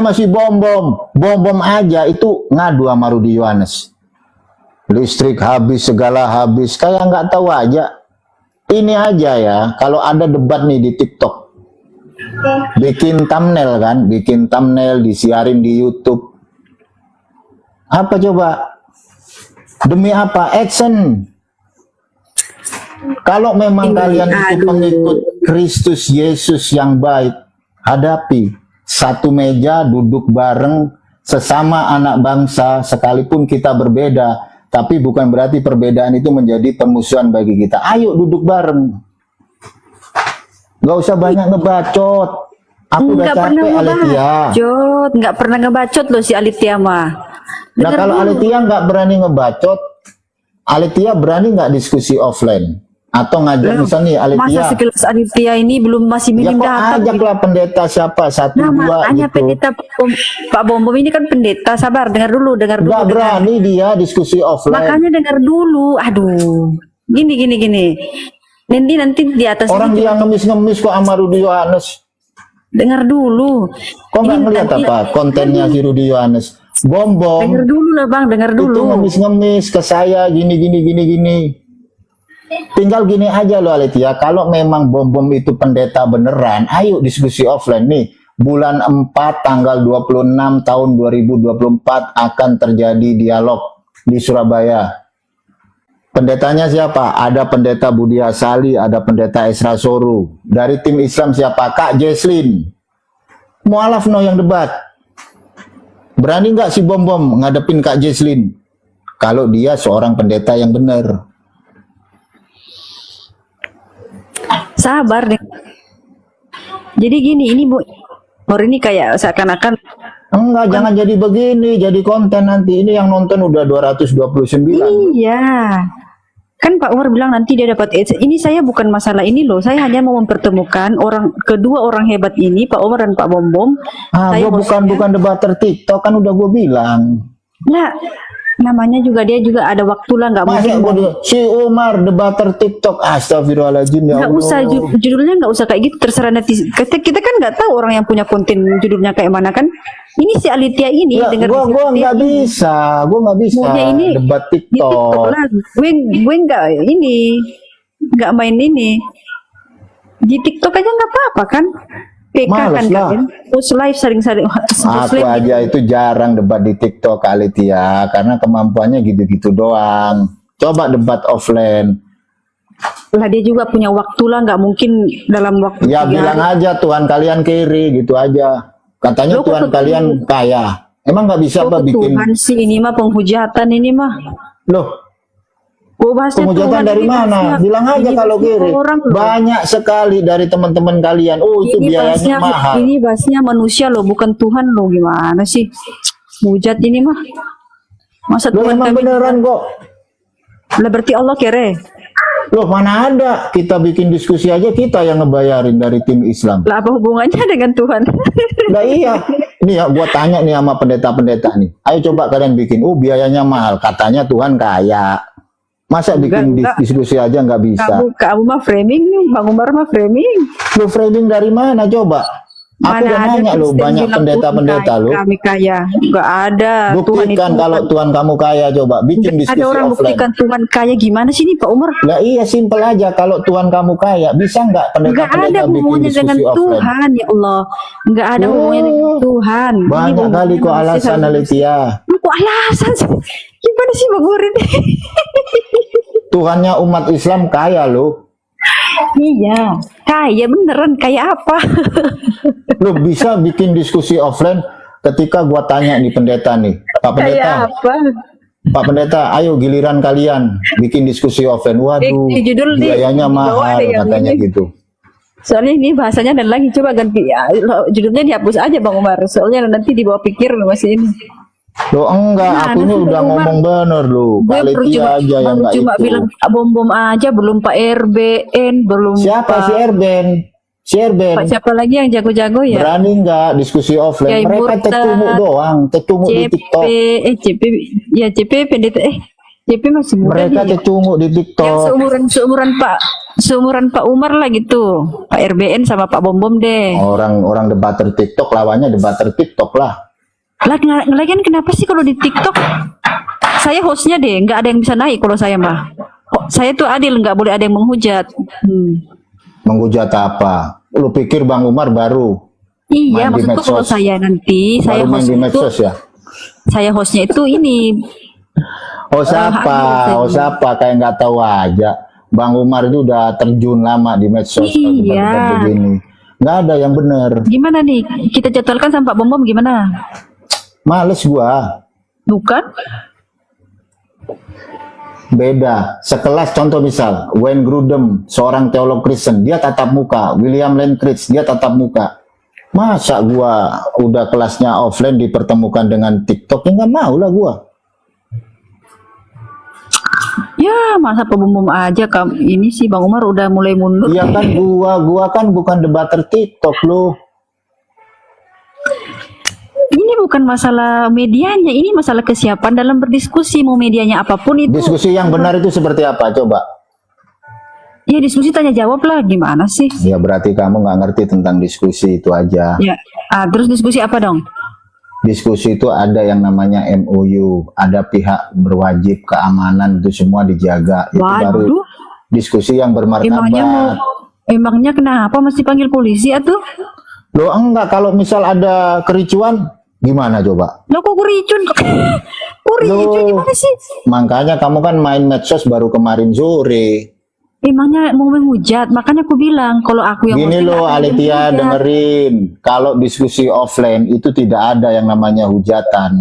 sama si bom aja itu ngadu sama Rudi Yohanes. Listrik habis, segala habis, kayak nggak tahu aja. Ini aja ya, kalau ada debat nih di TikTok, bikin thumbnail kan, bikin thumbnail, disiarin di YouTube. Apa coba? Demi apa? Action. Kalau memang kalian itu pengikut Kristus Yesus yang baik, hadapi. Satu meja, duduk bareng, sesama anak bangsa, sekalipun kita berbeda, tapi bukan berarti perbedaan itu menjadi permusuhan bagi kita. Ayo duduk bareng. Gak usah banyak ngebacot. Aku udah capek, Alitia. Nggak pernah ngebacot loh si Alitia mah. Nah kalau Alitia nggak berani ngebacot, Alitia berani nggak diskusi offline? Atau ngajak misalnya Alitia. Masa sekelas Alitia ini belum masih minim data. Ajaklah pendeta siapa, satu, dua makanya gitu. Pendeta Pak Bom ini kan pendeta, sabar, dengar dulu. Nggak berani dia diskusi offline. Makanya dengar dulu. Aduh, gini. Nanti di atas orang dia ngemis kok sama Rudi Yohanes. Dengar dulu. Kok nggak ngeliat apa kontennya si Rudi Yohanes? Bom. Dengar dulu lah bang, dengar dulu. Itu ngemis ke saya gini. Tinggal gini aja loh Alitia, kalau memang bom itu pendeta beneran, ayo diskusi offline nih. Bulan 4 tanggal 26 tahun 2024 akan terjadi dialog di Surabaya. Pendetanya siapa? Ada pendeta Budi Asali, ada pendeta Esra Soru. Dari tim Islam siapa? Kak Jesslyn. Mualaf no yang debat. Berani nggak si bom ngadepin Kak Jesslyn? Kalau dia seorang pendeta yang benar. Sabar deh. Jadi gini, ini Bu, ini kayak seakan-akan enggak, jangan jadi begini, jadi konten nanti. Ini yang nonton udah 229. Iya. Kan Pak Umar bilang nanti dia dapat ini. Saya bukan masalah ini loh. Saya hanya mau mempertemukan kedua orang hebat ini, Pak Umar dan Pak Bom. Saya bukan debater TikTok, kan udah gue bilang. Nah, namanya juga dia juga ada waktu lah, nggak mungkin. Si Umar debater TikTok, astagfirullahaladzim ya. Nggak usah judulnya, nggak usah kayak gitu, terserah nanti. Kita kan nggak tahu orang yang punya konten judulnya kayak mana kan. Ini si Alitia ini ya, dengar gue nggak bisa ini debat TikTok. Gue nggak main ini di TikTok aja nggak apa-apa kan. PK males kan lah. Post live sering-sering. Aku aja itu jarang debat di TikTok Alitia, karena kemampuannya gitu-gitu doang. Coba debat offline. Lah dia juga punya waktu lah, nggak mungkin dalam waktu. Ya bilang aja Tuhan kalian kiri gitu aja. Katanya Tuhan kalian kaya. Emang nggak bisa apa bikin? Tuhan sih ini mah penghujatan ini mah. Loh. Penghujatan dari mana? Bilang aja kalau kiri. Banyak sekali dari teman-teman kalian. Oh itu biayanya mahal. Ini bahasnya manusia loh, bukan Tuhan loh. Gimana sih? Hujat ini mah. Masa Tuhan emang beneran kok. Lah berarti Allah kere. Loh mana ada, kita bikin diskusi aja kita yang ngebayarin dari tim Islam. Lah apa hubungannya dengan Tuhan? Nah iya, nih ya gua tanya nih sama pendeta-pendeta nih. Ayo coba kalian bikin, biayanya mahal, katanya Tuhan kaya. Masa bikin diskusi aja nggak bisa? Kamu mah framing, Bang Umar mah framing. Lu framing dari mana coba? Aku udah nanya lo, banyak pendeta-pendeta lo. Kami kaya, nggak ada. Buktikan kalau Tuhan kamu kaya, coba bikin diskusi ada orang offline. Buktikan Tuhan kaya gimana sih nih Pak Umar? Lah iya simpel aja, kalau Tuhan kamu kaya, bisa nggak pendeta-pendeta bikin diskusi dengan offline? Tuhan ya Allah, nggak ada hubungannya dengan Tuhan. Banyak kali kok alasan Alitia. Kok alasan sih? Gimana sih Bang Umar ini? Tuhannya umat Islam kaya lo. Iya, kaya beneran, kaya apa? Lo bisa bikin diskusi offline ketika gua tanya nih pendeta nih, Pak Pendeta. Kaya apa? Pak Pendeta, ayo giliran kalian bikin diskusi offline. Waduh, biayanya mahal katanya gitu. Soalnya ini bahasanya dan lagi coba ganti judulnya dihapus aja Bang Umar. Soalnya nanti dibawa pikir masih ini. Loh enggak, aku ini udah ngomong bener loh. Panitia aja yang enggak cuma itu. Bilang bom aja, belum Pak RBN, belum siapa si Erben? Si Erben. Siapa lagi yang jago-jago ya? Berani enggak diskusi offline? Mereka cecumuk doang, cecumuk di TikTok. CP pendeta JP masih muda Mereka dia. cecunguk di Yang TikTok. seumuran Pak Umar lah gitu. Pak RBN sama Pak Bom Bom deh. Orang debater TikTok lawannya debater TikTok lah. Lah lagian kenapa sih kalau di TikTok saya hostnya deh, nggak ada yang bisa naik kalau saya mah. Saya tuh adil, nggak boleh ada yang menghujat. Menghujat apa? Lu pikir Bang Umar baru Iya, main di maksudku kalau medsos? saya nanti saya Baru main host di itu, medsos ya? saya hostnya itu ini Oh siapa? adil Oh saya. siapa? Kayak nggak tahu aja. Bang Umar itu udah terjun lama di medsos. Kalau Iya. debat-debat begini. Nggak ada yang bener. Gimana nih? Kita jadwalkan sama Pak Bom Bom gimana? Males gua. Bukan? Beda. Sekelas contoh misal, Wayne Grudem, seorang teolog Kristen, dia tatap muka. William Lane Craig, dia tatap muka. Masa gua udah kelasnya offline dipertemukan dengan TikTok? Ya nggak mau lah gua. Ya, masa Pak Bom Bom aja ini sih Bang Umar udah mulai mundur. Iya kan gua kan bukan debater TikTok loh. Ini bukan masalah medianya, ini masalah kesiapan dalam berdiskusi. Mau medianya apapun itu. Diskusi yang benar itu seperti apa? Coba. Ya diskusi tanya jawab lah, gimana sih? Ya berarti kamu nggak ngerti tentang diskusi itu aja. Ya, terus diskusi apa dong? Diskusi itu ada yang namanya MOU, ada pihak berwajib keamanan itu semua dijaga. Itu baru Waduh, diskusi yang emangnya bermartabat. emangnya kenapa mesti panggil polisi atuh? Loh enggak, kalau misal ada kericuan gimana coba? Lo kok kuricun? Kuricun Loh, gimana sih? makanya kamu kan main medsos baru kemarin sore. Emangnya mau menghujat, makanya aku bilang kalau aku yang Gini hosting loh nggak akan Alitia, menghujat. dengerin. Kalau diskusi offline itu tidak ada yang namanya hujatan.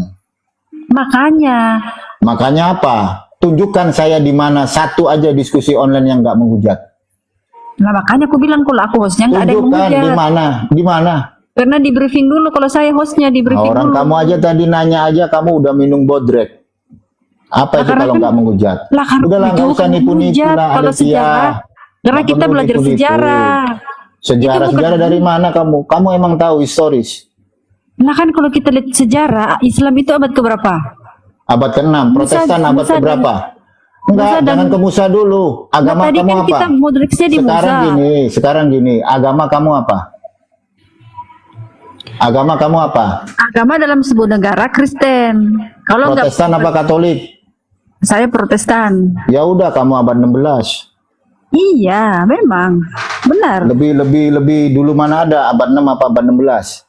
Makanya Makanya apa? Tunjukkan saya di mana satu aja diskusi online yang nggak menghujat. Nah makanya aku bilang kalau aku hostnya nggak ada yang Tunjukkan di menghujat. mana? Di mana? Karena di briefing dulu kalau saya hostnya di briefing Orang dulu. kamu aja tadi nanya aja kamu udah minum bodrek. Apa Lah, itu karena kalau kan- nggak menghujat? Lah kan Udahlah itu nggak usah bukan nipu-nipu menghujat lah kalau Alitia. sejarah. Karena Nggak kita perlu belajar nipu-nipu. sejarah. Sejarah Itu bukan- dari mana kamu? Kamu emang tahu historis? Nah kan kalau kita lihat sejarah Islam itu abad keberapa? Abad ke-6, Protestan abad Musa keberapa? Enggak, Musa dan- jangan ke Musa dulu. Agama tadi kamu kan apa? kita modriksnya di Musa. Sekarang gini, agama kamu apa? Agama kamu apa? Agama dalam sebuah negara Kristen. Kalau nggak, Protestan apa Katolik? saya Protestan. Ya udah kamu abad 16. Iya, memang benar. Lebih dulu mana ada abad 6 apa abad 16?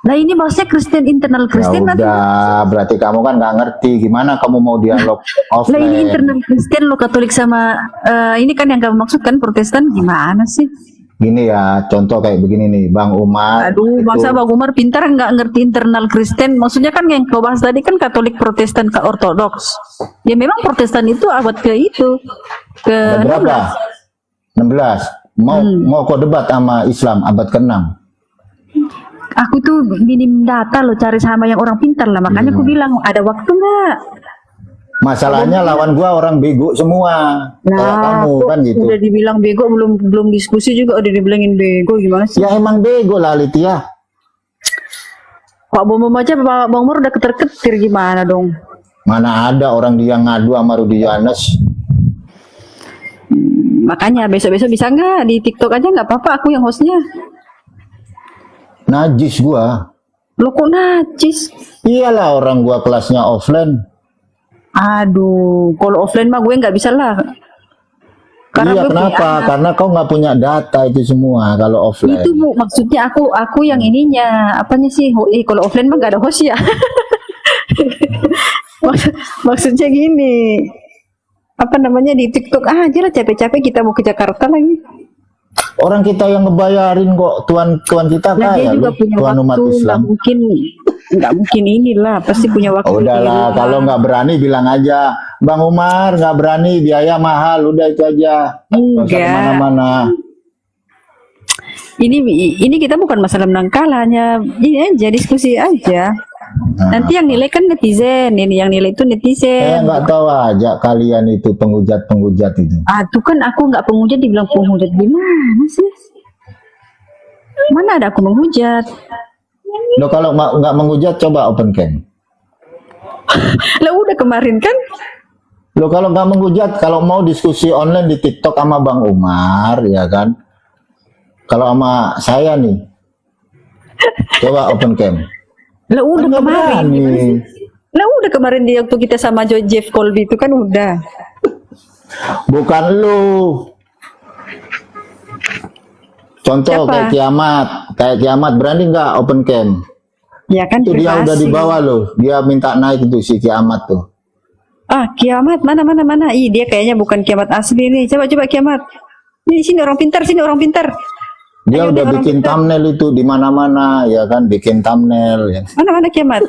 Nah ini maksudnya Kristen internal Ya Kristen nanti. udah, berarti kamu kan nggak ngerti gimana kamu mau dialog Lah ini offline. internal Kristen lo Katolik sama ini kan yang kamu maksudkan Protestan gimana sih? Gini ya, contoh kayak begini nih, Bang Umar. Aduh, itu- masa Bang Umar pintar nggak ngerti internal Kristen? Maksudnya kan yang kau bahas tadi kan Katolik, Protestan, ke Ortodoks. Ya memang Protestan itu abad ke itu ke Abad berapa? 16. Mau kau debat sama Islam abad ke-6. Aku tuh minim data lo cari sama yang orang pintar lah. Makanya aku bilang ada waktu nggak? Masalahnya lawan gua orang bego semua. Kayak kamu kok kan gitu. udah dibilang bego belum diskusi juga udah dibilangin bego gimana sih? Ya emang bego lah Litia. Pak Bom aja Pak Bang Umar udah keter-ketir gimana dong? Mana ada orang dia ngadu sama Rudianes. Makanya besok-besok bisa nggak di TikTok aja nggak apa-apa aku yang hostnya. Najis gua. Lo kok najis? Iyalah orang gua kelasnya offline. Aduh, kalau offline mah gue nggak bisa lah. Iya gue punya kenapa? anak. Karena kau nggak punya data itu semua kalau offline. Itu Bu, maksudnya aku yang ininya apanya sih? Kalau offline mah nggak ada host ya. Maksudnya gini, apa namanya di TikTok aja lah capek-capek kita mau ke Jakarta lagi. Orang kita yang ngebayarin kok, tuan kita Nah kaya dia juga loh, punya tuan umat waktu, Islam. nggak mungkin inilah pasti punya waktu. Udahlah, kalau nggak berani bilang aja, Bang Umar nggak berani, biaya mahal, udah itu aja. Nggak usah Enggak. kemana-mana. Ini kita bukan masalah menang kalah, hanya ini aja diskusi aja. Nanti yang nilai kan netizen, ini yang nilai itu Saya netizen. nggak tahu aja kalian itu penghujat-penghujat itu. Tuh kan aku nggak penghujat dibilang penghujat gimana sih? Mana ada aku menghujat? Lo kalau nggak menghujat coba open cam. Lah udah kemarin kan? Lo kalau nggak menghujat, kalau mau diskusi online di TikTok sama Bang Umar, ya kan? Kalau sama saya nih, coba open cam. Lah udah Nggak kemarin. berani. Gimana sih? Lah udah kemarin dia waktu kita sama Jeff Colby itu kan udah. Bukan lu. Contoh Siapa? kayak kiamat berani nggak open cam? Ya kan Itu dia udah privasi. di bawah loh, dia minta naik itu si kiamat tuh. Ah, kiamat mana. Ih, dia kayaknya bukan kiamat asli nih. Coba kiamat. Ini sini orang pintar, Dia Ayo, udah orang bikin pintar. thumbnail itu di mana-mana, ya kan, bikin thumbnail. Ya. Mana kiamat?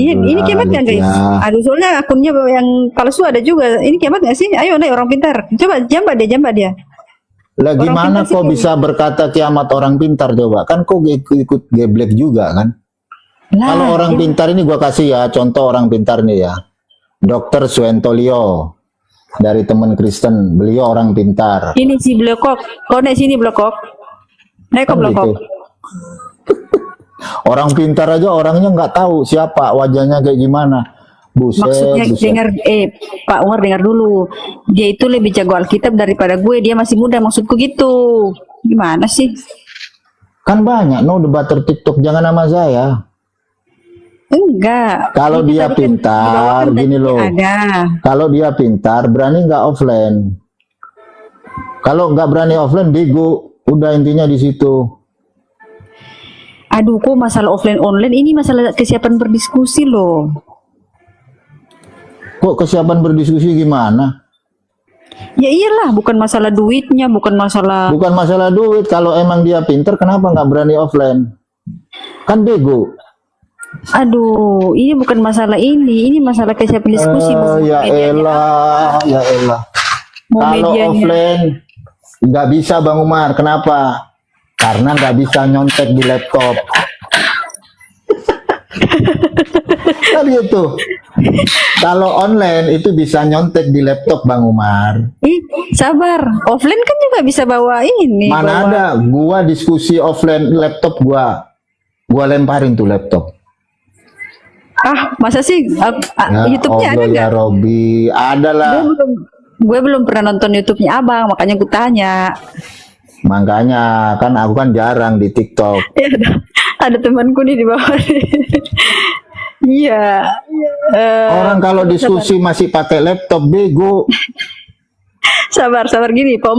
Iya, Aduh, ini kiamat nggak guys? ya. Aduh, soalnya akunnya yang palsu ada juga. Ini kiamat nggak sih? Ayo, naik orang pintar. Coba jambak dia. Lah Orang gimana pintar sih kok kayak bisa berkata kiamat orang pintar coba? Kan kok ikut geblek juga kan? Lah, Kalau orang pintar ini gua kasih ya contoh orang pintar nih ya. Dr. Suentolio dari teman Kristen, beliau orang pintar. ini si Blokok. Kau naik sini Blokok. Naik kok Kan Blokok. gitu. Orang pintar aja orangnya nggak tahu siapa wajahnya kayak gimana. Maksudnya Buset. dengar, Pak Umar dengar dulu. Dia itu lebih jago Alkitab daripada gue. Dia masih muda, maksudku gitu. Gimana sih? Kan banyak no debater TikTok, jangan nama saya. Enggak. Kalau Ini dia tadi kan pintar, dibawakan gini tadi loh. ada. Kalau dia pintar, berani nggak offline? Kalau nggak berani offline, bego. Udah intinya di situ. Aduh, kok masalah offline online ini masalah kesiapan berdiskusi loh. Kok kesiapan berdiskusi gimana? Ya iyalah, bukan masalah duitnya, bukan masalah. Bukan masalah duit. Kalau emang dia pintar, kenapa nggak berani offline? Kan bego. Aduh, ini bukan masalah ini masalah kesiapan diskusi. Mau Ya elah, ya elah. Mau Kalau medianya. offline nggak bisa Bang Umar. Kenapa? Karena nggak bisa nyontek di laptop. Kan gitu. Kalau online itu bisa nyontek di laptop Bang Umar. Sabar, offline kan juga bisa bawa ini. Mana bawa- ada gua diskusi offline laptop gua lemparin tuh laptop. Ah, masa sih? YouTube-nya ada Allah ya nggak? Robi, ada lah. Gue belum pernah nonton YouTube-nya abang, makanya gue tanya. Makanya kan aku kan jarang di TikTok. Ya, ada temanku nih di bawah. Iya. Orang kalau diskusi masih pakai laptop bego. Sabar gini, Pak Umar.